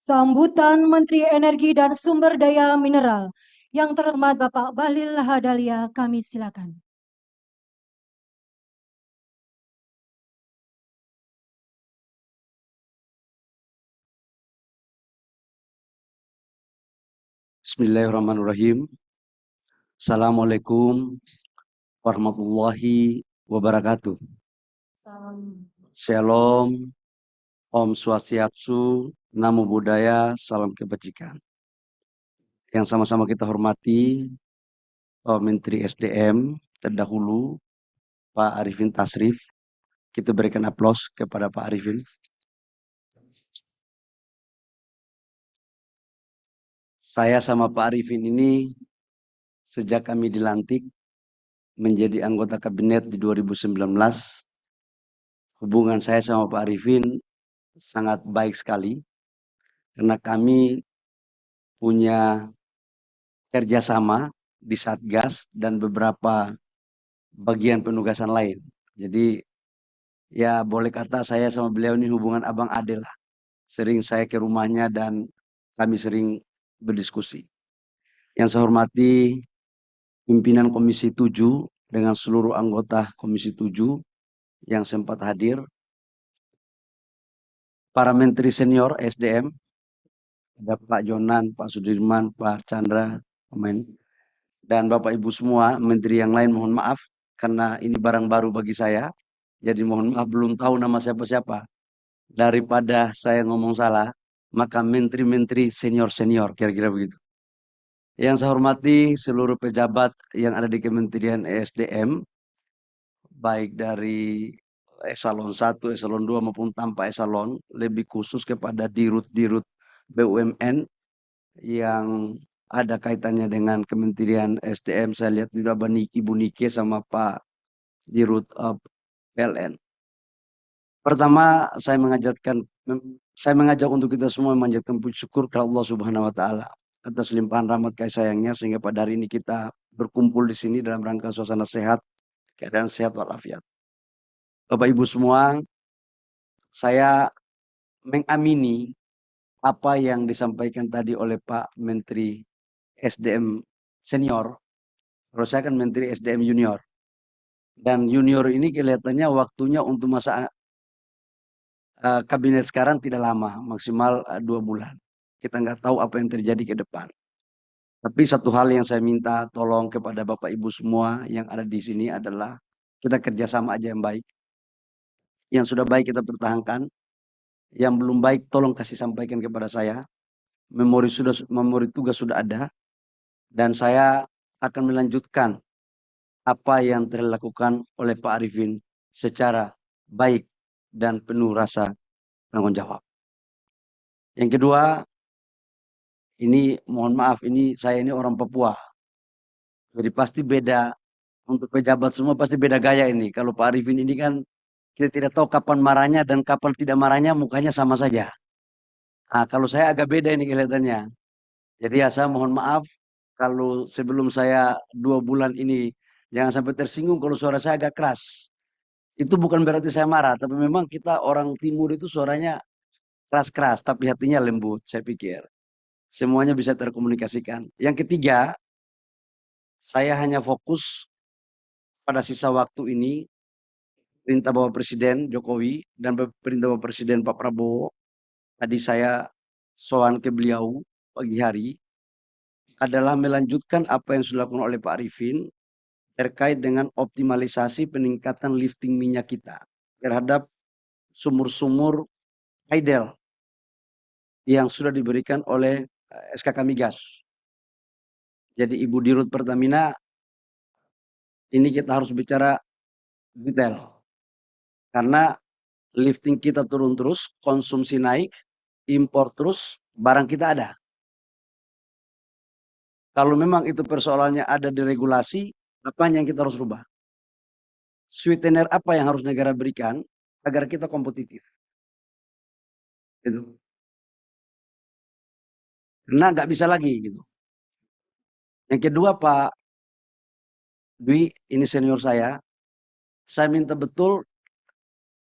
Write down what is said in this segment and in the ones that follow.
Sambutan Menteri Energi dan Sumber Daya Mineral. Yang terhormat Bapak Bahlil Lahadalia, kami silakan. Bismillahirrahmanirrahim. Assalamualaikum warahmatullahi wabarakatuh. Shalom, Om Swastiastu, Namo Buddhaya, salam kebajikan. Yang sama-sama kita hormati, Pak Menteri SDM terdahulu, Pak Arifin Tasrif. Kita berikan aplaus kepada Pak Arifin. Saya sama Pak Arifin ini sejak kami dilantik menjadi anggota kabinet di 2019, hubungan saya sama Pak Arifin sangat baik sekali karena kami punya kerjasama di Satgas dan beberapa bagian penugasan lain. Jadi ya boleh kata saya sama beliau ini hubungan abang ade lah. Sering saya ke rumahnya dan kami sering berdiskusi. Yang saya hormati pimpinan Komisi 7 dengan seluruh anggota Komisi 7 yang sempat hadir, para menteri senior SDM, ada Pak Jonan, Pak Sudirman, Pak Chandra, dan Bapak Ibu semua, menteri yang lain mohon maaf karena ini barang baru bagi saya. Jadi mohon maaf belum tahu nama siapa-siapa. Daripada saya ngomong salah, maka menteri-menteri senior-senior, kira-kira begitu. Yang saya hormati seluruh pejabat yang ada di Kementerian ESDM, baik dari eselon 1, eselon 2 maupun tanpa eselon, lebih khusus kepada dirut-dirut BUMN yang ada kaitannya dengan Kementerian SDM. Saya lihat juga Ibu Nike sama Pak Dirut PLN. Pertama, saya mengajak untuk kita semua memanjatkan puji syukur kepada Allah Subhanahu wa taala atas limpahan rahmat kasih sayangnya sehingga pada hari ini kita berkumpul di sini dalam rangka suasana sehat, keadaan sehat walafiat. Bapak Ibu semua, saya mengamini apa yang disampaikan tadi oleh Pak Menteri SDM senior. Kalau saya kan Menteri SDM junior. Dan junior ini kelihatannya waktunya untuk masa kabinet sekarang tidak lama, maksimal 2 bulan. Kita nggak tahu apa yang terjadi ke depan. Tapi satu hal yang saya minta tolong kepada Bapak Ibu semua yang ada di sini adalah kita kerjasama aja yang baik. Yang sudah baik kita pertahankan. Yang belum baik tolong kasih sampaikan kepada saya. Memori tugas sudah ada. Dan saya akan melanjutkan apa yang telah dilakukan oleh Pak Arifin secara baik dan penuh rasa tanggung jawab. Yang kedua, ini mohon maaf, saya ini orang Papua. Jadi pasti beda, untuk pejabat semua pasti beda gaya ini. Kalau Pak Arifin ini kan kita tidak tahu kapan marahnya dan kapan tidak marahnya, mukanya sama saja. Nah, kalau saya agak beda ini kelihatannya. Jadi ya saya mohon maaf kalau sebelum saya 2 bulan ini jangan sampai tersinggung kalau suara saya agak keras. Itu bukan berarti saya marah, tapi memang kita orang timur itu suaranya keras-keras, tapi hatinya lembut, saya pikir. Semuanya bisa terkomunikasikan. Yang ketiga, saya hanya fokus pada sisa waktu ini, perintah Bapak Presiden Jokowi dan perintah Bapak Presiden Pak Prabowo. Tadi saya sowan ke beliau pagi hari, adalah melanjutkan apa yang sudah dilakukan oleh Pak Arifin terkait dengan optimalisasi peningkatan lifting minyak kita terhadap sumur-sumur idle yang sudah diberikan oleh SKK Migas. Jadi Ibu Dirut Pertamina, ini kita harus bicara detail. Karena lifting kita turun terus, konsumsi naik, impor terus, barang kita ada. Kalau memang itu persoalannya ada di regulasi, apa yang kita harus rubah? Sweetener apa yang harus negara berikan agar kita kompetitif? Gitu. Karena nggak bisa lagi gitu. Yang kedua Pak Dwi, ini senior saya minta betul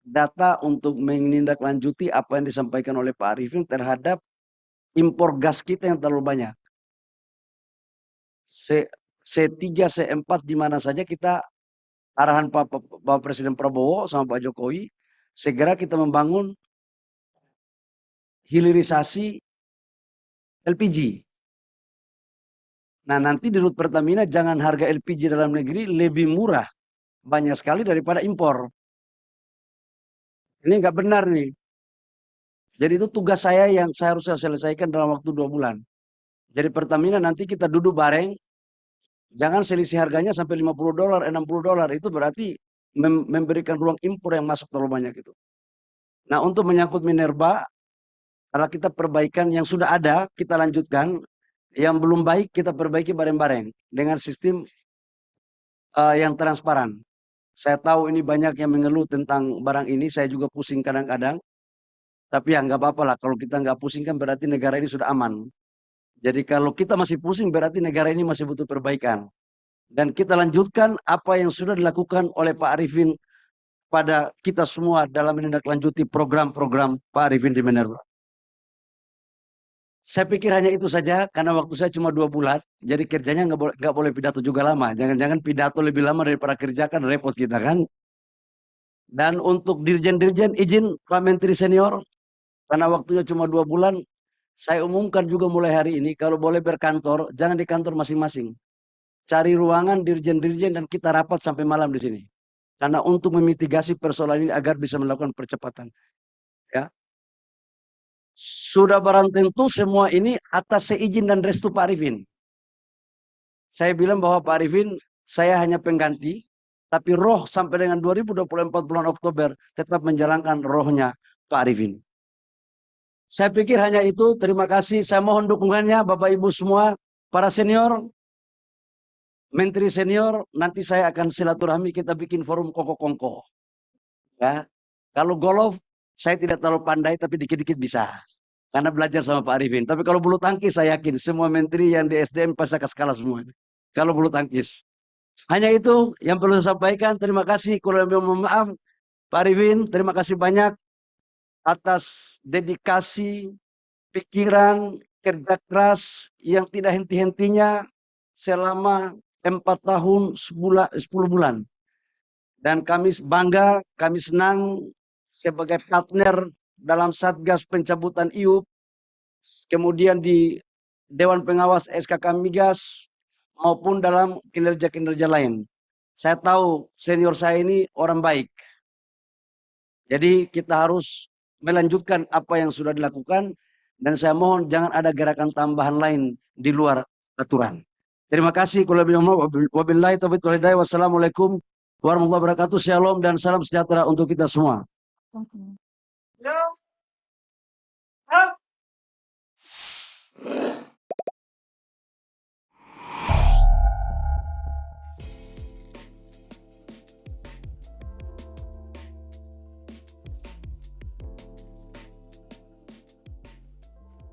data untuk menindaklanjuti apa yang disampaikan oleh Pak Arifin terhadap impor gas kita yang terlalu banyak. C3, C4 di mana saja kita, arahan Pak Presiden Prabowo sama Pak Jokowi, segera kita membangun hilirisasi LPG. Nah, nanti di Rut Pertamina jangan harga LPG dalam negeri lebih murah banyak sekali daripada impor. Ini nggak benar nih. Jadi itu tugas saya yang saya harus selesaikan dalam waktu 2 bulan. Jadi Pertamina nanti kita duduk bareng, jangan selisih harganya sampai $50, $60. Itu berarti memberikan ruang impor yang masuk terlalu banyak itu. Nah, untuk menyangkut Minerba, kalau kita perbaikan yang sudah ada, kita lanjutkan. Yang belum baik, kita perbaiki bareng-bareng dengan sistem yang transparan. Saya tahu ini banyak yang mengeluh tentang barang ini, saya juga pusing kadang-kadang. Tapi ya nggak apa-apa lah, kalau kita nggak pusing kan berarti negara ini sudah aman. Jadi kalau kita masih pusing berarti negara ini masih butuh perbaikan. Dan kita lanjutkan apa yang sudah dilakukan oleh Pak Arifin pada kita semua dalam menindaklanjuti program-program Pak Arifin di Minerba. Saya pikir hanya itu saja karena waktu saya cuma 2 bulan. Jadi kerjanya nggak boleh pidato juga lama. Jangan-jangan pidato lebih lama daripada kerja kan repot kita kan. Dan untuk dirjen-dirjen izin Pak Menteri Senior, karena waktunya cuma 2 bulan, saya umumkan juga mulai hari ini, kalau boleh berkantor, jangan di kantor masing-masing. Cari ruangan dirjen-dirjen dan kita rapat sampai malam di sini. Karena untuk memitigasi persoalan ini agar bisa melakukan percepatan. Ya. Sudah barang tentu semua ini atas seizin dan restu Pak Arifin. Saya bilang bahwa Pak Arifin, saya hanya pengganti, tapi roh sampai dengan 2024 bulan Oktober tetap menjalankan rohnya Pak Arifin. Saya pikir hanya itu. Terima kasih. Saya mohon dukungannya Bapak Ibu semua, para senior, menteri senior. Nanti saya akan silaturahmi, kita bikin forum kongko-kongko. Ya. Kalau golf, saya tidak terlalu pandai, tapi dikit-dikit bisa. Karena belajar sama Pak Arifin. Tapi kalau bulu tangkis, saya yakin semua menteri yang di SDM pasti akan kalah semua. Kalau bulu tangkis. Hanya itu yang perlu saya sampaikan. Terima kasih. Kurang lebih mohon maaf. Pak Arifin, terima kasih banyak atas dedikasi, pikiran, kerja keras yang tidak henti-hentinya selama 4 tahun 10 bulan. Dan kami bangga, kami senang sebagai partner dalam Satgas pencabutan IUP, kemudian di Dewan Pengawas SKK Migas, maupun dalam kinerja-kinerja lain. Saya tahu senior saya ini orang baik. Jadi kita harus melanjutkan apa yang sudah dilakukan, dan saya mohon jangan ada gerakan tambahan lain di luar aturan. Terima kasih. Wabillahi taufiq wal hidayah. Wassalamualaikum warahmatullahi wabarakatuh. Shalom dan salam sejahtera untuk kita semua.